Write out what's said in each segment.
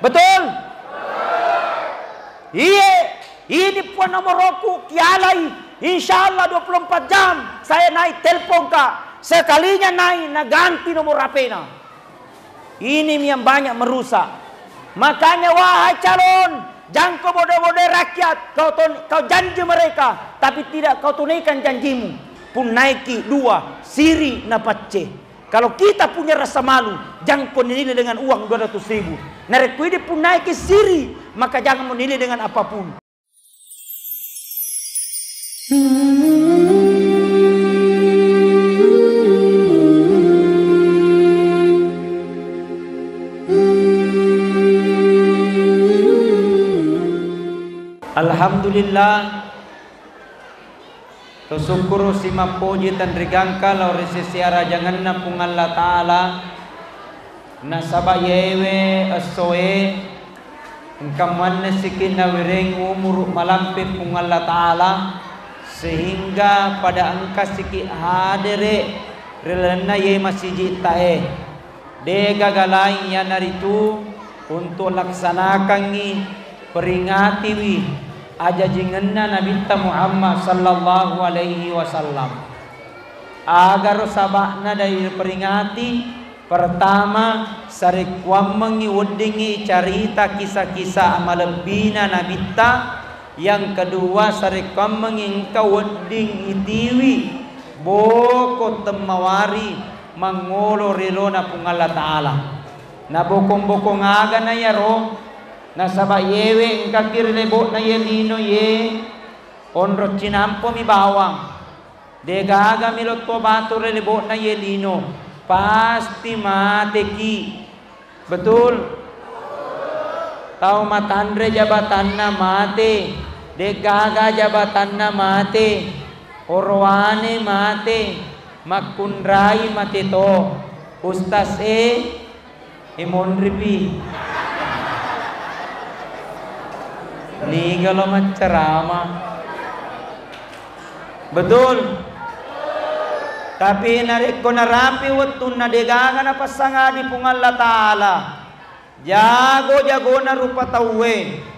Betul? Iya. Ini puan nomor roku kialai. Insyaallah 24 jam saya naik telepon kak. Sekalinya naik naganti nomor HP na. Ini yang banyak merusak. Makanya wahai calon, jangan kau bodoh-bodoh rakyat. Kau janji mereka, tapi tidak kau tunaikan janjimu. Pun naiki 2 siri na pacce. Kalau kita punya rasa malu, jangan kau nilai dengan uang 200.000. Narekui pun naiki siri, maka jangan menilai dengan apapun. Alhamdulillah, syukur si mapuji tan rigangka law resisiara jangan na pung Allah Ta'ala nasabayewe asoe engkaman nasikin na wireng umur malampit pung Allah Ta'ala sehingga pada angka siki hadere relana ye masih jitae de gagalai ya naritu untuk laksanakan ni peringati wi aja jingenna Nabi Muhammad sallallahu alaihi wasallam agar sabakna dari peringati pertama sarikwam mengiwudingi cerita kisah-kisah amalebina Nabi yang kedua sarikwam mengingkau wedding itiwi boko temawari mangolo relona pung Allah Ta'ala na bokong-bokong aga na yaro nasaba yewe engkakir lebo na yelino ye onro cinampo mi bawang de gaga milot po bato lebo na yelino pasti mate ki betul tau matandre jabatan na mate de gaga jabatan na mate orwane mate makundrai mate to ustas imonripi ni kalau menceramah betul tapi narik ko narapi waktu nadegangan apa sanga di pung Allah Ta'ala jago na rupa tauwe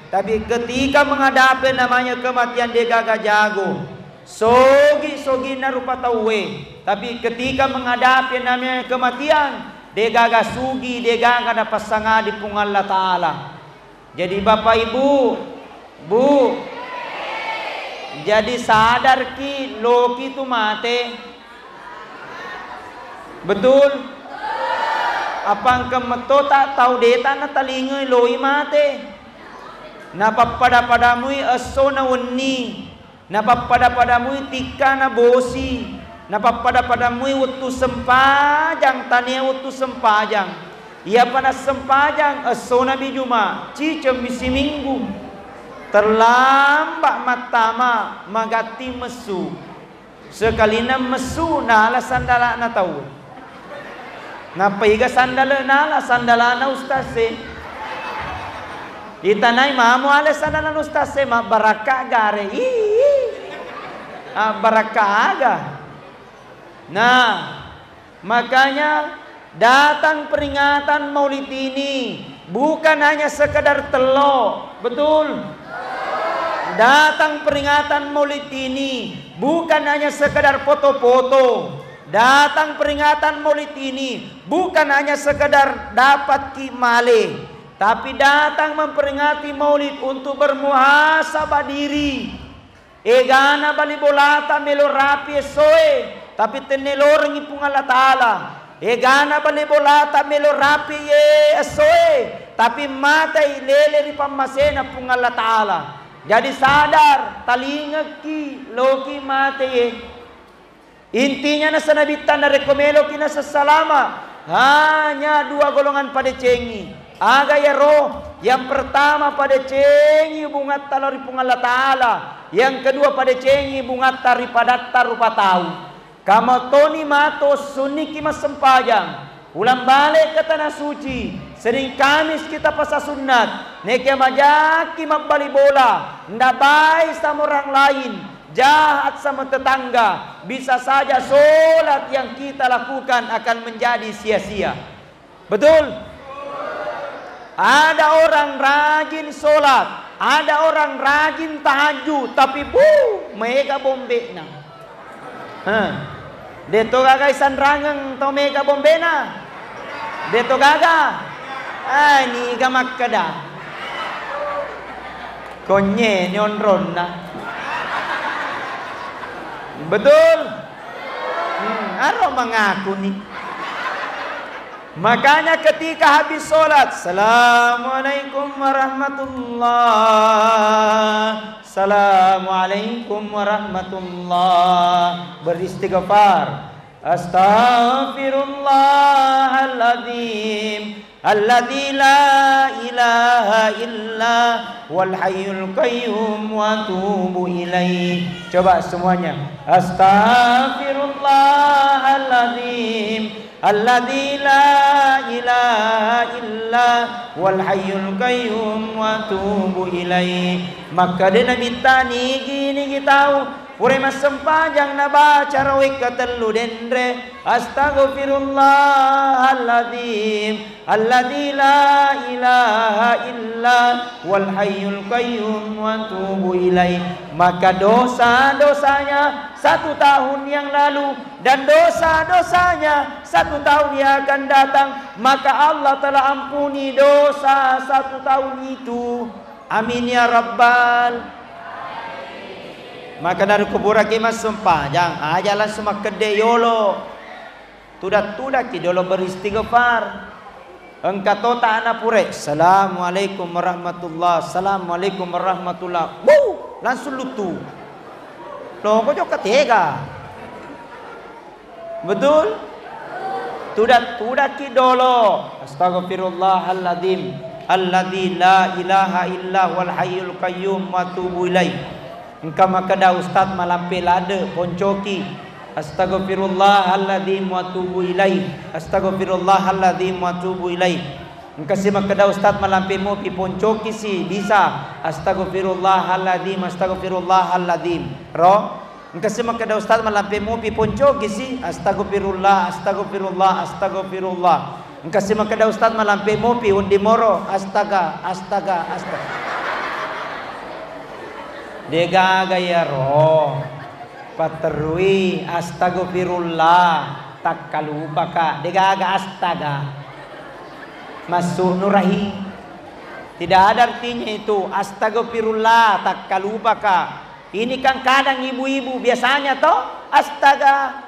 tapi ketika menghadapi namanya kematian degaga jago sogi na rupa tauwe tapi ketika menghadapi namanya kematian degaga sugi degaga na pasanga di pung Allah Ta'ala. Jadi Bapak Ibu Bu, jadi sadar ki loki tu mate, betul? Apang kemeto tak tahu deta na talingoy loi mate, napapada padamui aso na weni, napapada padamui tika na bosi, napapada padamui waktu sempajang tania waktu sempajang, ia pada sempajang aso na bijuma, cicem misi minggu. Terlambat matama magati mesu sekali na mesu nala sandala na tahu napaiga sandala nala sandala na ustase itanay mamu ala sandala na ustase ma baraka gare baraka aga nah makanya datang peringatan Maulid ini bukan hanya sekedar telo betul. Datang peringatan Maulid ini bukan hanya sekedar foto-foto. Datang peringatan Maulid ini bukan hanya sekedar dapat kimale, tapi datang memperingati Maulid untuk bermuhasabah diri. Egana balibolata melorapi soe, tapi teneloreng ipung Allah Ta'ala. Egana balibolata melorapi ye soe, tapi mata ilele ripamasena pung Allah Ta'ala. Jadi sadar talinga ki loki mate intinya na sanabitan na rekomelo kina sasalama hanya 2 golongan pada cengi aga ya roh yang pertama pada cengi bungat talori pung Allah Ta'ala yang kedua pada cengi bungat tari padatta rupa tahu kamatoni mato suniki mas sempajang ulang balik ke tanah suci Senin Kamis kita pasal sunat. Neke majaki magbali bola. Ndak baik sama orang lain. Jahat sama tetangga. Bisa saja solat yang kita lakukan akan menjadi sia-sia. Betul? Ada orang rajin sholat, ada orang rajin tahajud, tapi mega bombe na. Deto gaga isan rangeng to mega bombe na. Deto gaga. Ni gamak kada. Konye nyonron na. Betul? Aro mengaku nih. Makanya ketika habis sholat, Assalamualaikum warahmatullah, Assalamualaikum warahmatullah, beristighfar, Astaghfirullahaladzim, alladzi la ilaha illa wal hayyul qayyum wa atubu ilaih. Coba semuanya. Astaghfirullahaladzim, alladzi la ilaha illa wal hayyul qayyum wa atubu ilaih. Maka dia Nabi tani gini tahu pure mas sempajang na baca rawik katelu dendre. Astaghfirullahaladzim, alladzi la ilaha illa wal hayyul qayyum wa atubu ilaih. Maka dosa-dosanya 1 tahun yang lalu dan dosa-dosanya 1 tahun yang akan datang, maka Allah telah ampuni dosa 1 tahun itu. Amin ya rabbal. Maka dari kuburan kimas sempajang ajalan semua kede yolo. Tudak ki dolo beristighfar. Engka tota ana pure. Assalamualaikum warahmatullah. Assalamualaikum warahmatullah. Langsung lutu. Loh kok jok ketega. Betul? Tudak ki dolo. Astaghfirullahaladzim, alladzi la ilaha illa wal hayyul qayyum wa atubu ilaih. Engka makada ustaz malampe lade poncoki. Astaghfirullahaladzim wa atubu ilaih, astaghfirullahaladzim wa atubu ilaih. Engka si makada ustaz malampe mo pi poncoki si bisa astaghfirullahaladzim, astaghfirullahaladzim. Ro engka si makada ustaz malampe mo pi poncoki si astaghfirullah, astaghfirullah, astaghfirullah. Engka si makada ustaz malampe mo pi undi moro astaga. Dega gaya roh paterui astaghfirullah tak kalupa ka. Dega astaga masuk nurahi. Tidak ada artinya itu astaghfirullah tak kalupa ka. Ini kan kadang ibu-ibu biasanya toh astaga.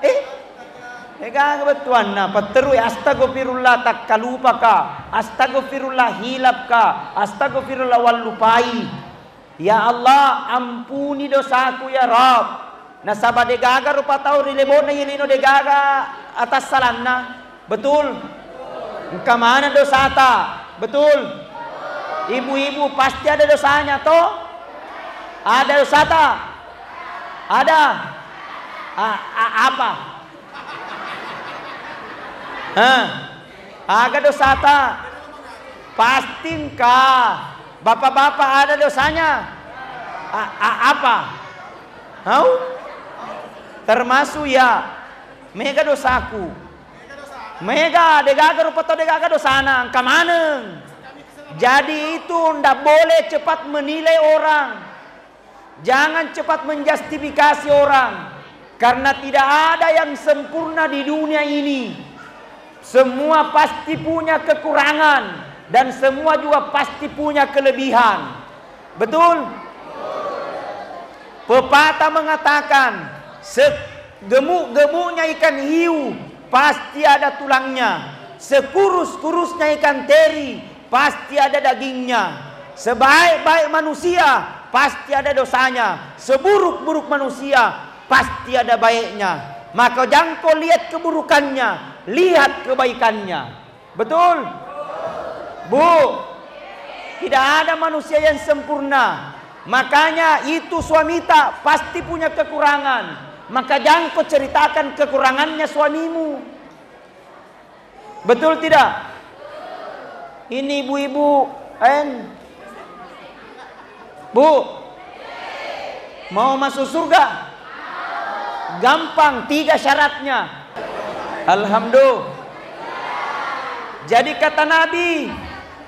Dega betuan na paterui astaghfirullah tak kalupa ka, astaghfirullah hilap ka, astaghfirullah wal lupai. Ya Allah, ampuni dosaku ya Rabb. Nasaba degaga rupa tau rilebon na yelino degaga atas salanna. Betul? Engka mana dosata? Betul? Ibu-ibu pasti ada dosanya toh? Ada dosata? Ada? Apa? Aga dosata? Pasti engkau. Bapak-bapak ada dosanya? Apa? Termasuk ya mega dosaku. Mega degaga rupa to degaga dosana kamaneng. Jadi itu ndak boleh cepat menilai orang. Jangan cepat menjustifikasi orang. Karena tidak ada yang sempurna di dunia ini. Semua pasti punya kekurangan. Dan semua juga pasti punya kelebihan. Betul? Pepatah mengatakan, segemuk-gemuknya ikan hiu pasti ada tulangnya. Sekurus-kurusnya ikan teri pasti ada dagingnya. Sebaik-baik manusia pasti ada dosanya. Seburuk-buruk manusia pasti ada baiknya. Maka jangan kau lihat keburukannya, lihat kebaikannya. Betul? Bu, tidak ada manusia yang sempurna. Makanya itu suamita pasti punya kekurangan. Maka jangan kau ceritakan kekurangannya suamimu. Betul tidak? Ini ibu-ibu, Bu, mau masuk surga? Gampang, 3 syaratnya. Alhamdulillah. Jadi kata Nabi,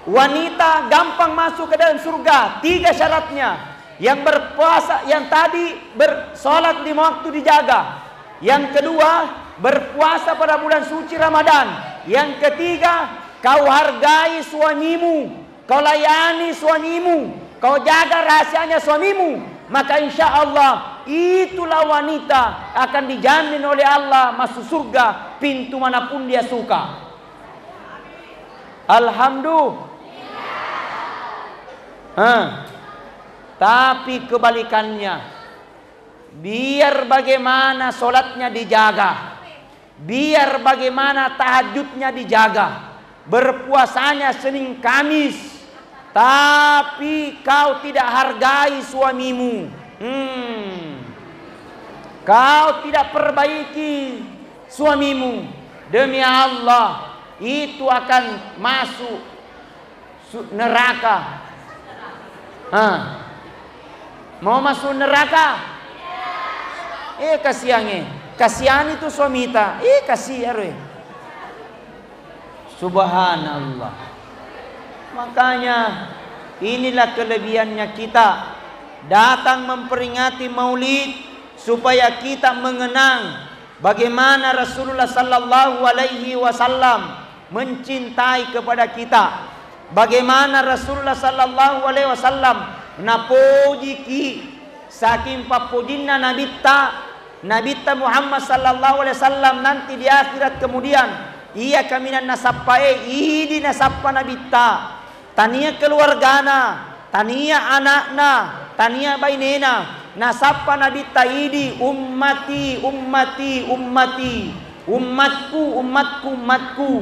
wanita gampang masuk ke dalam surga. 3 syaratnya. Yang berpuasa, yang tadi bersolat 5 waktu dijaga. Yang kedua, berpuasa pada bulan suci Ramadan. Yang ketiga, kau hargai suamimu, kau layani suamimu, kau jaga rahasianya suamimu, maka insya Allah itulah wanita akan dijamin oleh Allah masuk surga pintu manapun dia suka. Alhamdulillah. Tapi kebalikannya, biar bagaimana solatnya dijaga, biar bagaimana tahajudnya dijaga, berpuasanya Senin Kamis, tapi kau tidak hargai suamimu, kau tidak perbaiki suamimu, demi Allah itu akan masuk neraka. Mau masuk neraka? Kasihan itu suami ta. Kasihan we. Subhanallah. Makanya inilah kelebihannya kita datang memperingati Maulid supaya kita mengenang bagaimana Rasulullah sallallahu alaihi wasallam mencintai kepada kita. Bagaimana Rasulullah sallallahu alaihi wasallam napuji ki saking papujinna nabitta Muhammad sallallahu alaihi wasallam nanti di akhirat kemudian ia kaminan nasappae idi nasappa nabitta tania keluargana tania anakna tania bainena nasappa nabitta idi ummati ummati ummati ummatku ummatku ummatku.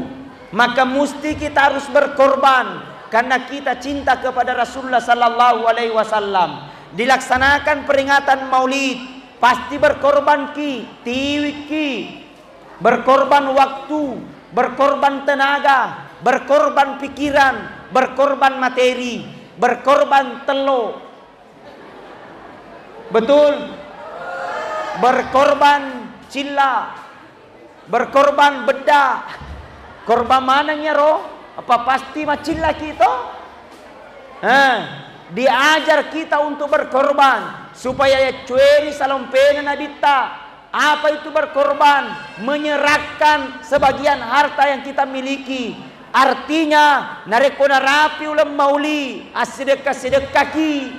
Maka mesti kita harus berkorban karena kita cinta kepada Rasulullah sallallahu alaihi wasallam. Dilaksanakan peringatan Maulid, pasti berkorban tiwiki, berkorban waktu, berkorban tenaga, berkorban pikiran, berkorban materi, berkorban telo. Betul? Berkorban cilla, berkorban bedak. Korban mananya roh? Apa pasti macilla kita? Diajar kita untuk berkorban supaya cueri salompena nabita. Apa itu berkorban? Menyerahkan sebagian harta yang kita miliki. Artinya narekona rapi ulam mauli asedekah ki.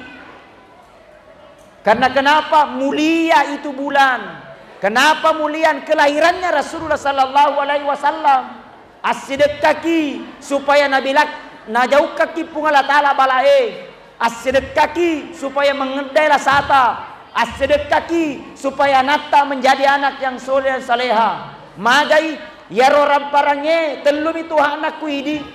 Karena kenapa? Mulia itu bulan. Kenapa mulian kelahirannya Rasulullah sallallahu alaihi wasallam? Asidekaki supaya nabilak najau kaki pungala taala balae. Asidekaki supaya mengendailah sata. Asidekaki supaya nata menjadi anak yang soleh dan saleha. Magai ya roram parange telum itu anakku ini.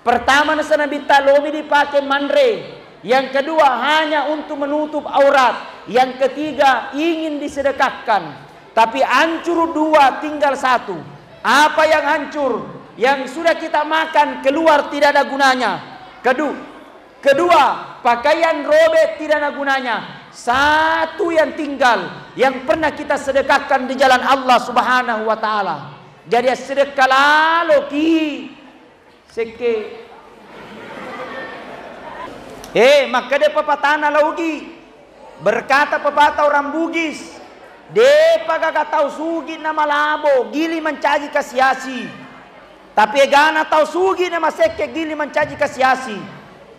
Pertama nasa nabi talomi dipakai mandre. Yang kedua hanya untuk menutup aurat. Yang ketiga ingin disedekahkan. Tapi hancur 2 tinggal 1. Apa yang hancur? Yang sudah kita makan keluar tidak ada gunanya. Kedua, pakaian robek tidak ada gunanya. 1 yang tinggal, yang pernah kita sedekahkan di jalan Allah Subhanahu wa taala. Jadi sedekah lalu ki seke. Maka de papatana laugi. Berkata pepatah orang Bugis, depa kagak tahu sugi nama labo, gili mencaji kasiasi. Tapi gana tahu sugi nama seke gili mencaji kasiasi.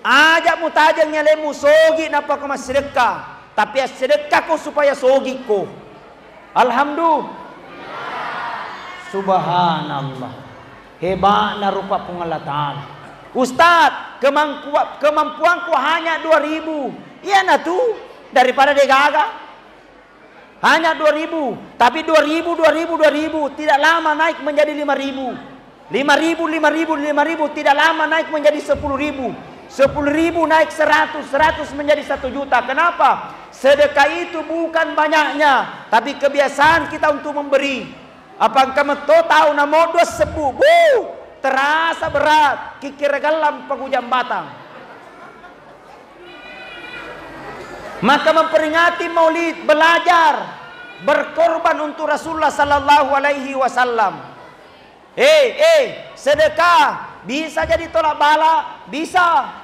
Ajak mutajangnya lemu sogi napa kau sedekah. Tapi sedekah kau supaya sogi kau. Alhamdulillah. Subhanallah. Hebatnya rupa Allah Ta'ala. Ustaz, kemampuanku hanya 2.000. Iya nah tuh, daripada dia gagal. Hanya 2.000. Tapi 2.000 tidak lama naik menjadi 5.000. 5.000 tidak lama naik menjadi 10.000. 10.000 naik 100 menjadi 1 juta. Kenapa? Sedekah itu bukan banyaknya, tapi kebiasaan kita untuk memberi. Apa kamu tahu nama 2 sebu? Terasa berat. Kikir galam pagujam batang. Maka memperingati Maulid, belajar berkorban untuk Rasulullah sallallahu alaihi wasallam. Sedekah bisa jadi tolak bala, bisa.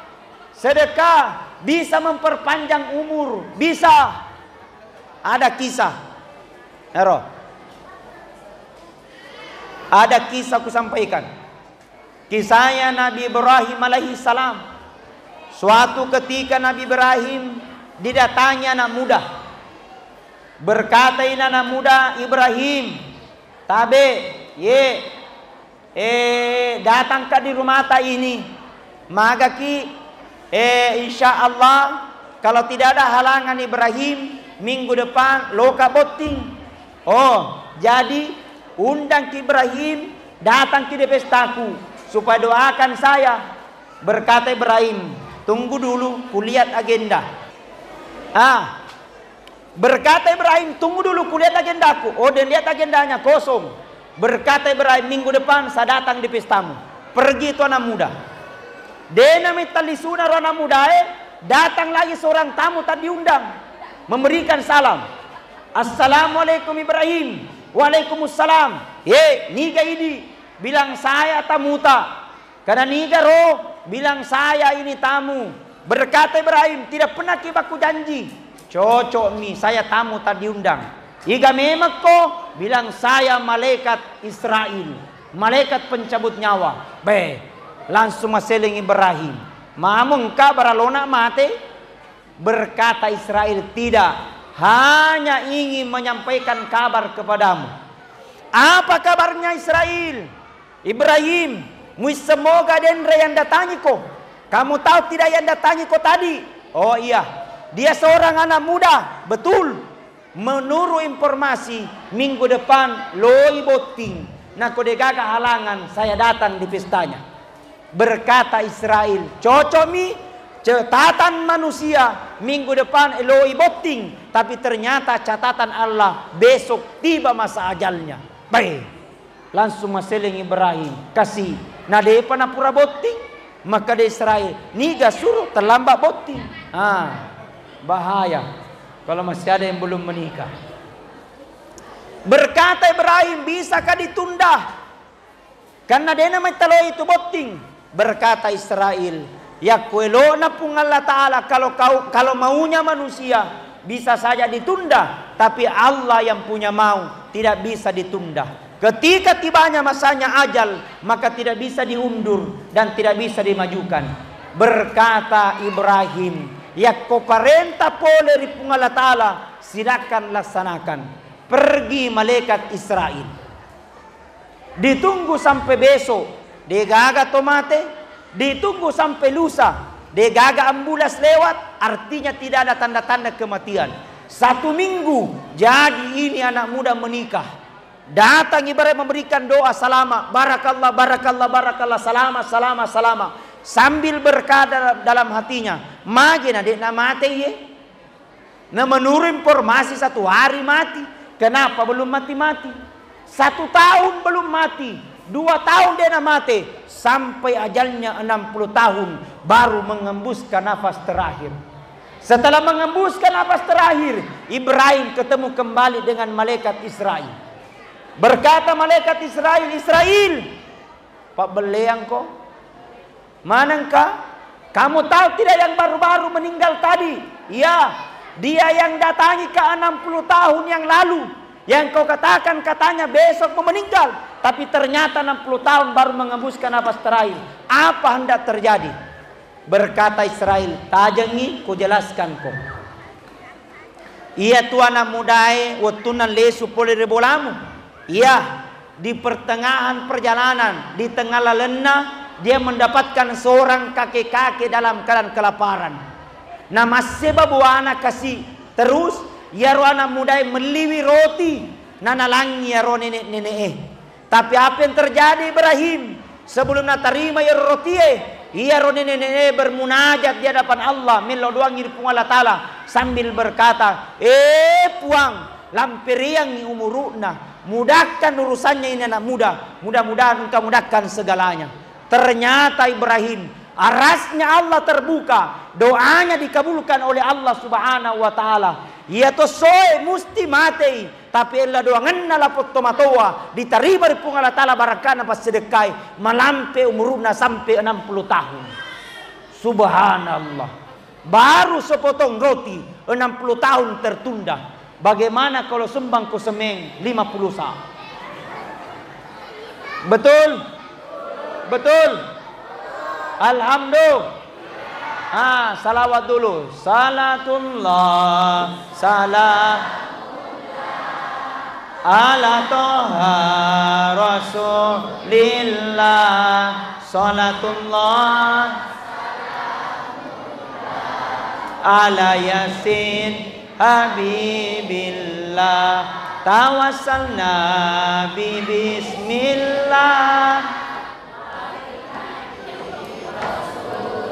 Sedekah bisa memperpanjang umur, bisa. Ada kisah, ada kisah aku sampaikan. Kisahnya Nabi Ibrahim alaihi salam. Suatu ketika Nabi Ibrahim didatangi anak muda. Berkata ini anak muda Ibrahim, datang ke di rumah ta ini. Maka insya Allah kalau tidak ada halangan Ibrahim, minggu depan loka boting. Oh, jadi undang ke Ibrahim datang ke pestaku supaya doakan saya. Berkata Ibrahim, tunggu dulu kulihat agenda. Berkata Ibrahim, tunggu dulu kulihat agendaku. Oh, dia lihat agendanya kosong. Berkata Ibrahim, minggu depan saya datang di pestamu. Pergi itu anak muda. Dena mitalisuna anak muda datang lagi seorang tamu tadi diundang, memberikan salam. Assalamualaikum Ibrahim. Waalaikumsalam. Niga ini bilang saya tamuta. Karena niga roh bilang saya ini tamu. Berkata Ibrahim, tidak pernah kibaku janji. Cocok nih, saya tamu tadi diundang. Iga memang kok bilang saya malaikat Israel, malaikat pencabut nyawa. Langsung maseling Ibrahim. Mamung ka baralona mate? Berkata Israel, tidak, hanya ingin menyampaikan kabar kepadamu. Apa kabarnya Israel? Ibrahim, semoga dendra yang datangi kok. Kamu tahu tidak yang datangi kok tadi? Oh iya, dia seorang anak muda, betul. Menurut informasi minggu depan loi boting. Nah kode gaga halangan saya datang di pestanya. Berkata Israel, cocok mi catatan manusia minggu depan loi boting, tapi ternyata catatan Allah besok tiba masa ajalnya. Baik, langsung maseling Ibrahim kasih. Nah dia pernah pura boting, maka dia Israel niga suruh terlambat boting. Bahaya kalau masih ada yang belum menikah. Berkata Ibrahim, bisakah ditunda? Karena dia namanya talo itu boting. Berkata Israel, ya kuelo na pung Allah Ta'ala, kalau maunya manusia bisa saja ditunda, tapi Allah yang punya mau tidak bisa ditunda. Ketika tibanya masanya ajal, maka tidak bisa diundur dan tidak bisa dimajukan. Berkata Ibrahim, ya ko parenta pole ripung Allah Ta'ala, silakan laksanakan. Pergi malaikat Israel. Ditunggu sampai besok, dia gaga tomate. Ditunggu sampai lusa, dia gaga ambulas lewat, artinya tidak ada tanda-tanda kematian. 1 minggu, jadi ini anak muda menikah. Datang Ibrahim memberikan doa salama, barakallah, barakallah, barakallah, salama, salama, salama. Sambil berkata dalam hatinya, magina dek na mati ye. Nah menurut informasi 1 hari mati. Kenapa belum mati-mati? 1 tahun belum mati, 2 tahun dia nak mati, sampai ajalnya 60 tahun baru mengembuskan nafas terakhir. Setelah mengembuskan nafas terakhir, Ibrahim ketemu kembali dengan malaikat Israel. Berkata malaikat Israel, Israel, Pak Beleang kok, mana engkau? Kamu tahu tidak yang baru-baru meninggal tadi? Ya. Dia yang datangi ke 60 tahun yang lalu, yang kau katakan katanya besok mau meninggal, tapi ternyata 60 tahun baru mengembuskan nafas terakhir. Apa hendak terjadi? Berkata Israel, tajangi ku jelaskan kau. Ia tu anak mudae watunan lesu pole rebolamu. Iya, di pertengahan perjalanan, di tengah lalena, dia mendapatkan seorang kakek-kakek dalam keadaan kelaparan. Nama sebab anak kasih terus ya ro anak muda meliwi roti nana langi ya ro nenek. Tapi apa yang terjadi Ibrahim sebelum terima ya roti iya ro nenek bermunajat di hadapan Allah melo doang ngirpung Allah Ta'ala sambil berkata puang lampiriang umuruna, mudahkan urusannya ini anak muda, mudah-mudahan engkau mudahkan segalanya. Ternyata Ibrahim arasnya Allah terbuka, doanya dikabulkan oleh Allah Subhanahu wa Ta'ala. Ia to soe musti mati, tapi ella doangan la pottomatoa diterima di Allah Taala barakana pas sedekah malampe umurna sampai 60 tahun. Subhanallah. Baru sepotong roti 60 tahun tertunda. Bagaimana kalau sumbang ku semeng 50 sa? Betul? Betul? Alhamdulillah. Salawat dulu. Salatullah salam ala toha rasulillah. Salatullah ala yasin habibillah. Tawassalna bi bismillah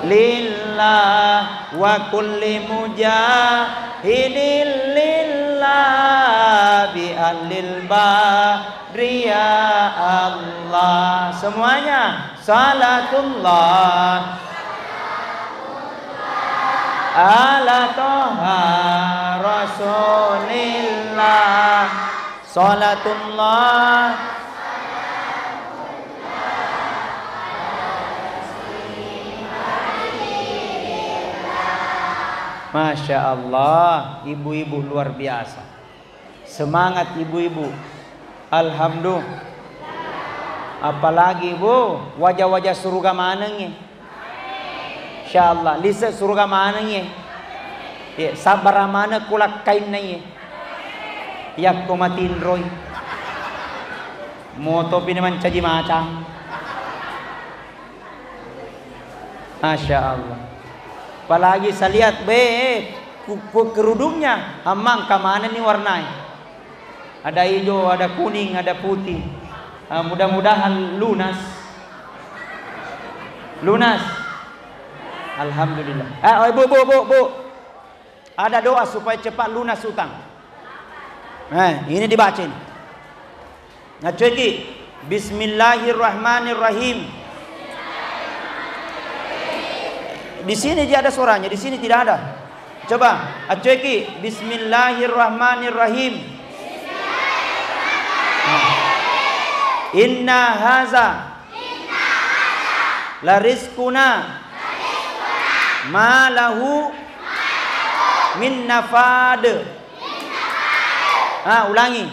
lillah wa kulli mujahidin lillah bi alil badri ya Allah. Semuanya salatullah ala toha rasulillah. Salatullah Masya Allah, ibu-ibu luar biasa. Semangat ibu-ibu. Alhamdulillah. Apalagi bu, wajah-wajah surga mananya. Insya Allah, lisa surga mananya. Ya, sabar mana kulak kain nanya. Yak kumatin roy. Moto pinaman caji macam. Masya Allah. Apalagi saya lihat kerudungnya amang kemana nih warnanya, ada hijau, ada kuning, ada putih. Mudah-mudahan lunas. Alhamdulillah. Bu, ada doa supaya cepat lunas utang. Ini dibaca ini. Nah, ceki Bismillahirrahmanirrahim. Di sini dia ada suaranya, di sini tidak ada. Coba, acueki Bismillahirrahmanirrahim. Inna haza la rizquna ma lahu min nafad. Ulangi.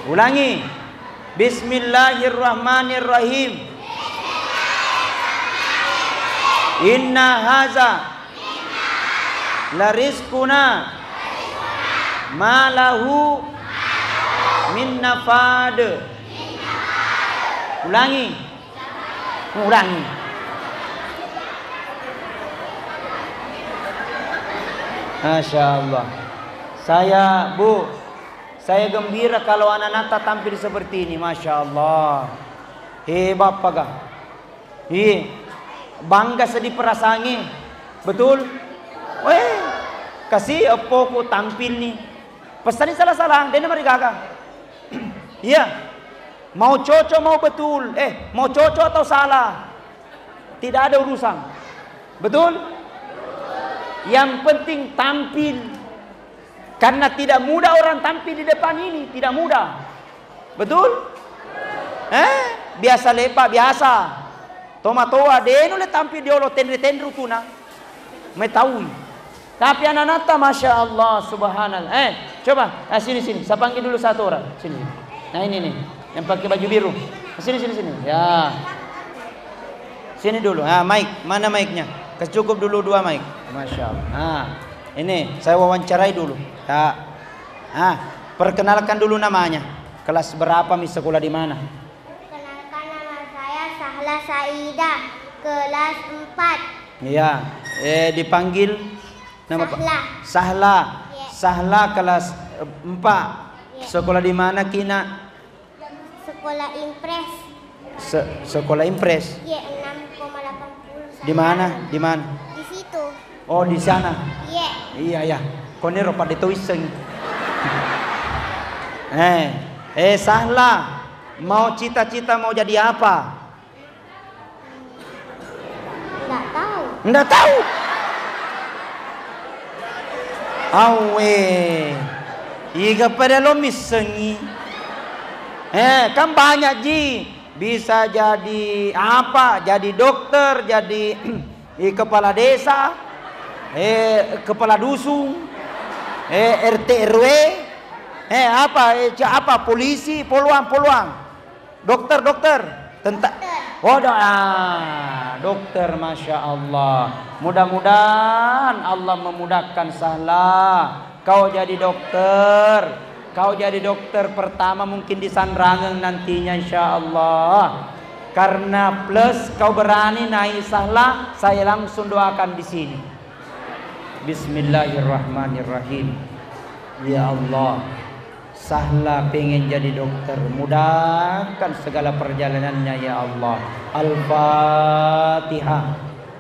Ulangi. Bismillahirrahmanirrahim. Inna haza la rizquna ma lahu min nafad. Ulangi. Masya Allah. Saya gembira kalau anak Nata tampil seperti ini. Masya Allah. Hebat paga. Bangga sedih perasaannya. Betul? Kasih apa tampil nih. Pesan ini salah-salah. Dia mari gagal. Iya. Mau cocok mau betul. Mau cocok atau salah. Tidak ada urusan. Betul? Yang penting tampil. Karena tidak mudah orang tampil di depan ini, tidak mudah. Betul? Biasa lepak biasa. Toma-toa deno le tampil di olo tendre-tendre tuna. Metaui. Tapi anak Nata Masya Allah subhanallah. Coba, sini. Saya panggil dulu satu orang. Sini. Nah ini nih, yang pakai baju biru. Sini. Ya. Sini dulu. Mic, mana mic-nya? Cukup dulu 2 mic. Masya Allah. Ini saya wawancarai dulu. Perkenalkan dulu namanya. Kelas berapa, sekolah di mana? Perkenalkan, nama saya Sahla Saidah, kelas 4. Iya. Dipanggil nama Sahla. Yeah. Sahla kelas 4. Yeah. Sekolah di mana Kina? Sekolah Impres. Sekolah Impres. Iya, 6,80. Di mana? Di situ. Oh, di sana. Iya. Iya. Konero pada tuiseng. Sahla, mau cita-cita mau jadi apa? Enggak tahu. Enggak tahu. Awe. Iga pada lo misengi. Kan banyak ji. Bisa jadi apa? Jadi dokter, jadi kepala desa, kepala dusun, RT RW, apa polisi, peluang, dokter, dokter, masya Allah. Mudah-mudahan Allah memudahkan Sahla. Kau jadi dokter. Kau jadi dokter pertama mungkin di Sanrangeng nantinya insya Allah. Karena plus kau berani naik Sahla, saya langsung doakan di sini. Bismillahirrahmanirrahim. Ya Allah, Sahla pengen jadi dokter, mudahkan segala perjalanannya ya Allah. Al-Fatihah.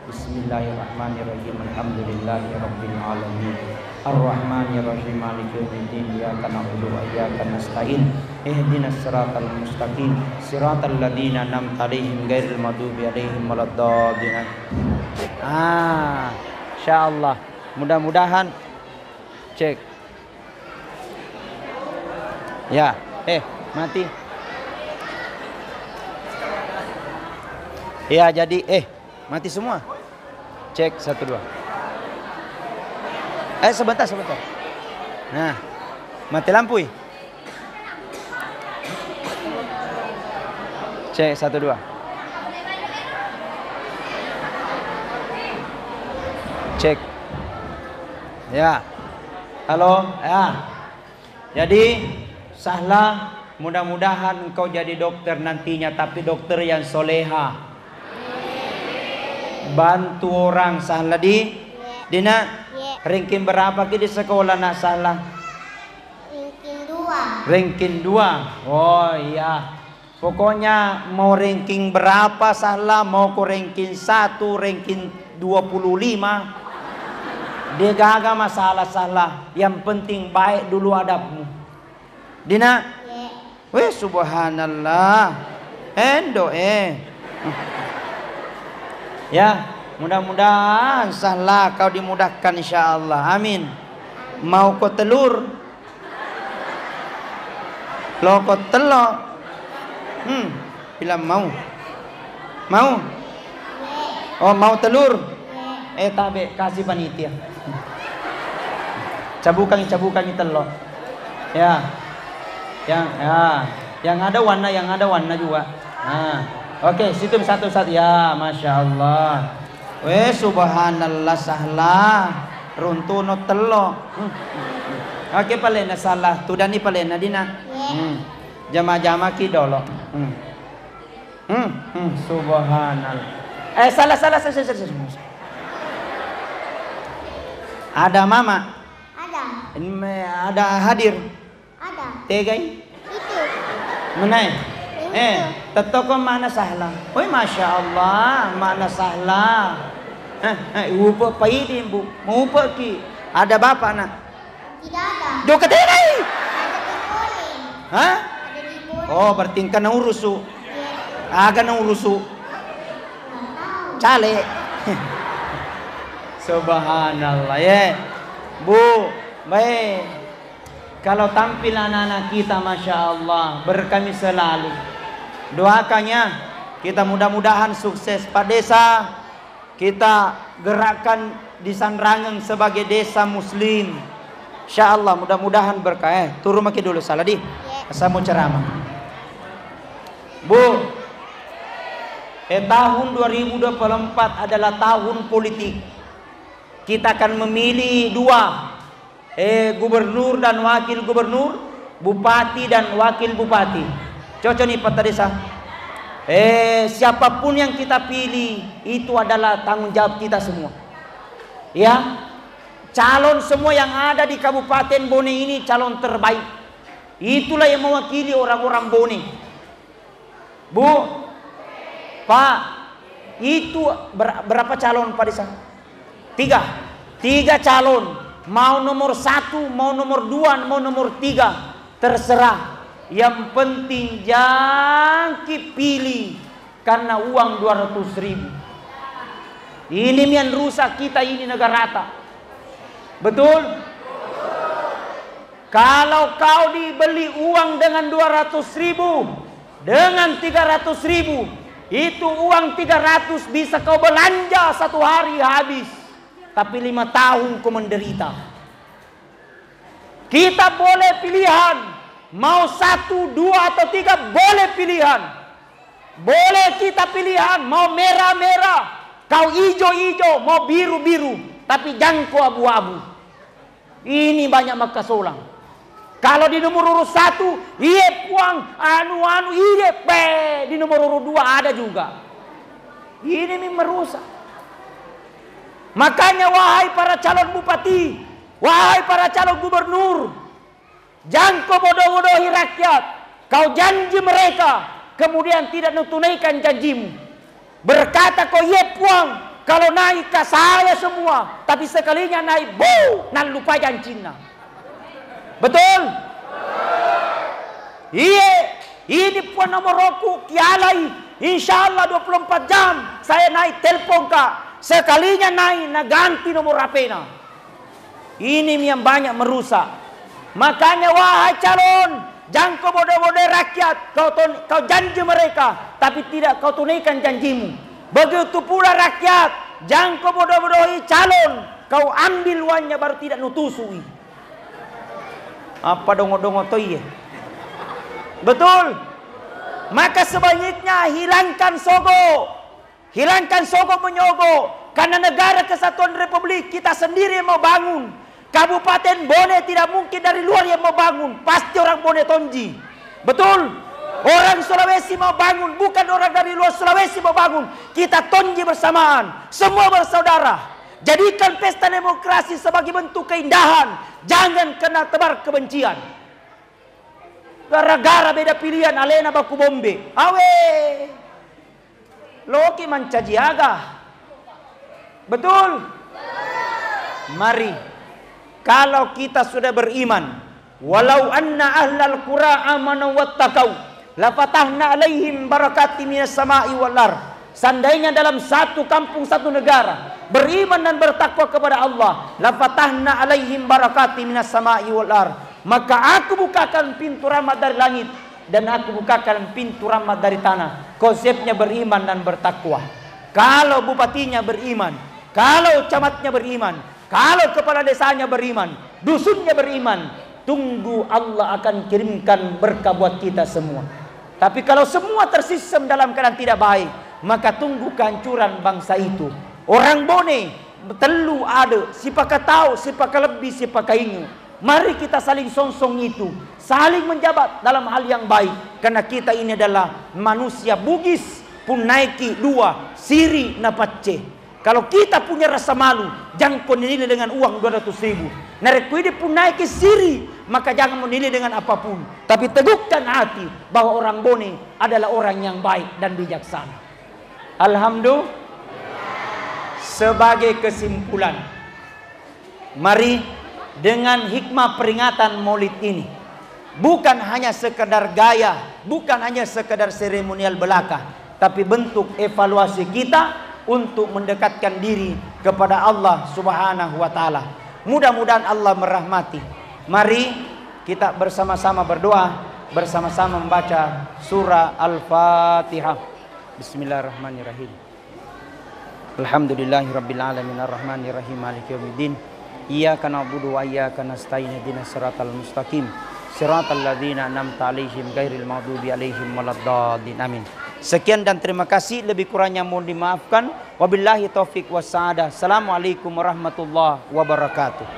Bismillahirrahmanirrahim. Alhamdulillahirabbil alamin. Ar-Rahmanir-Rahim. Maliki yaumiddin. Iyyaka na'budu wa iyyaka nasta'in. Ihdinas siratal mustaqim. Siratal ladzina an'amta 'alaihim ghairil maghdubi 'alaihim waladdallin. Insyaallah. Mudah-mudahan cek. Ya, mati. Ya, jadi mati semua. Cek 1 2. Sebentar. Nah, mati lampu. Cek 1 2. Cek. Ya. Halo. Ya. Jadi Sahla, mudah-mudahan engkau jadi dokter nantinya, tapi dokter yang soleha. Bantu orang. Sahla Dina. Ranking berapa di sekolah nak Sahla? Ranking 2. Oh iya. Pokoknya mau ranking berapa Sahla, mau ke ranking 1, ranking 25. Dia gak masalah Sahla. Yang penting baik dulu adabmu. Dina? Weh subhanallah. Endo Ya. Mudah-mudahan Sahla kau dimudahkan insyaallah. Amin. Mau kau telur? Lo kau telok? Bilang mau. Mau? Oh, mau telur? Tabe kasih panitia. Cabukan telur. Ya. Yang ada warna juga. Oke, situ satu-satu ya, masya Allah. Weh subhanallah Sahla runtuno telo. Oke palena salah tudani palena dina. Jama-jama ki dolo. Subhanallah. Salah. Ada mama? Ada hadir? Ada. Tegai? Itu. Menai? Tetoko mana Sahla? Woi masya Allah, mana Sahla? Upa paidi bu, mau ki? Ada bapak nak? Tidak ada. Do ketegai? Hah? Oh berarti kena urusu? Agak na urusu? Cale. Subhanallah ya, bu, baik. Kalau tampil anak-anak kita masya Allah berkami selalu. Doakannya kita mudah-mudahan sukses Pak Desa. Kita gerakkan di Sanrangeng sebagai desa muslim. Insyaallah mudah-mudahan berkah. Turun maki dulu salah di. Saya mau ceramah. Bu, tahun 2024 adalah tahun politik. Kita akan memilih 2 gubernur dan wakil gubernur, bupati dan wakil bupati. Cocok nih Pak Desa. Siapapun yang kita pilih itu adalah tanggung jawab kita semua. Ya, calon semua yang ada di Kabupaten Bone ini calon terbaik. Itulah yang mewakili orang-orang Bone. Bu, Pak, itu berapa calon Pak Desa? 3 calon. Mau nomor 1, mau nomor 2, mau nomor 3, terserah. Yang penting jangki pilih karena uang 200.000. Ini yang rusak kita ini negara rata. Betul? Kalau kau dibeli uang dengan 200.000, dengan 300.000, itu uang 300 bisa kau belanja 1 hari habis. Tapi 5 tahun kau menderita. Kita boleh pilihan, mau 1, 2 atau 3 boleh pilihan. Boleh kita pilihan, mau merah-merah, kau hijau-hijau, mau biru-biru, tapi jangan kau abu-abu. Ini banyak makasolang. Kalau di nomor urut 1, iya puang, anu iya pe. Di nomor urut 2 ada juga. Ini merusak. Makanya wahai para calon bupati, wahai para calon gubernur, jangan kau bodoh-bodohi rakyat. Kau janji mereka, kemudian tidak menunaikan janjimu. Berkata kau iya puang, kalau naik ke saya semua, tapi sekalinya naik, nan lupa janjinya. Betul? Iya, ini puan nomor roku kialai. Insya Allah 24 jam saya naik telepon kak. Sekalinya naik, na ganti nomor HP-na. Ini yang banyak merusak. Makanya wahai calon, jangan kau bodoh-bodoh rakyat. Kau janji mereka, tapi tidak kau tunaikan janjimu. Begitu pula rakyat, jangan kau bodoh-bodohi calon. Kau ambil uangnya baru tidak nutusui. Apa dongo-dongo to iya? Betul? Maka sebaiknya hilangkan sogo. Hilangkan sogo menyogok. Karena negara kesatuan Republik kita sendiri yang mau bangun. Kabupaten Bone tidak mungkin dari luar yang mau bangun. Pasti orang Bone Tonji. Betul? Orang Sulawesi mau bangun, bukan orang dari luar Sulawesi mau bangun. Kita Tonji bersamaan. Semua bersaudara. Jadikan pesta demokrasi sebagai bentuk keindahan. Jangan kena tebar kebencian. Gara-gara beda pilihan alena baku bombe. Awe. Loki mancajiaga. Betul? Mari. Kalau kita sudah beriman. Walau anna ahlal qura amanu wattaqau. Lafatahna alaihim barakati minas sama'i wal ardh. Seandainya dalam satu kampung, satu negara beriman dan bertakwa kepada Allah, lafatahna alaihim barakati minas sama'i wal ardh, maka aku bukakan pintu rahmat dari langit dan aku bukakan pintu rahmat dari tanah. Konsepnya beriman dan bertakwa. Kalau bupatinya beriman, kalau camatnya beriman, kalau kepala desanya beriman, dusunnya beriman, tunggu Allah akan kirimkan berkah buat kita semua. Tapi kalau semua tersistem dalam keadaan tidak baik, maka tunggu kehancuran bangsa itu. Orang Bone telu ada, siapa tahu, siapa lebih, siapa ingu. Mari kita saling songsong itu, saling menjabat dalam hal yang baik. Karena kita ini adalah manusia Bugis, pun naiki 2, siri napace. Kalau kita punya rasa malu, jangan kau nilai dengan uang 200.000. Narekui pun naiki siri, maka jangan menilai dengan apapun. Tapi teguhkan hati bahwa orang Bone adalah orang yang baik dan bijaksana. Alhamdulillah. Sebagai kesimpulan, mari dengan hikmah peringatan Maulid ini, bukan hanya sekedar gaya, bukan hanya sekedar seremonial belaka, tapi bentuk evaluasi kita untuk mendekatkan diri kepada Allah Subhanahu wa taala. Mudah-mudahan Allah merahmati. Mari kita bersama-sama berdoa, bersama-sama membaca surah Al-Fatihah. Bismillahirrahmanirrahim. Alhamdulillahirabbil alamin arrahmanir rahim maliki yaumiddin. Iyyaka na'budu wa iyyaka nasta'in ihdinas siratal mustaqim. Siratal ladzina an'amta 'alaihim ghairil maghdubi 'alaihim waladdallin. Amin. Sekian dan terima kasih, lebih kurangnya mohon dimaafkan. Wabillahi taufik was sa'adah. Assalamualaikum warahmatullahi wabarakatuh.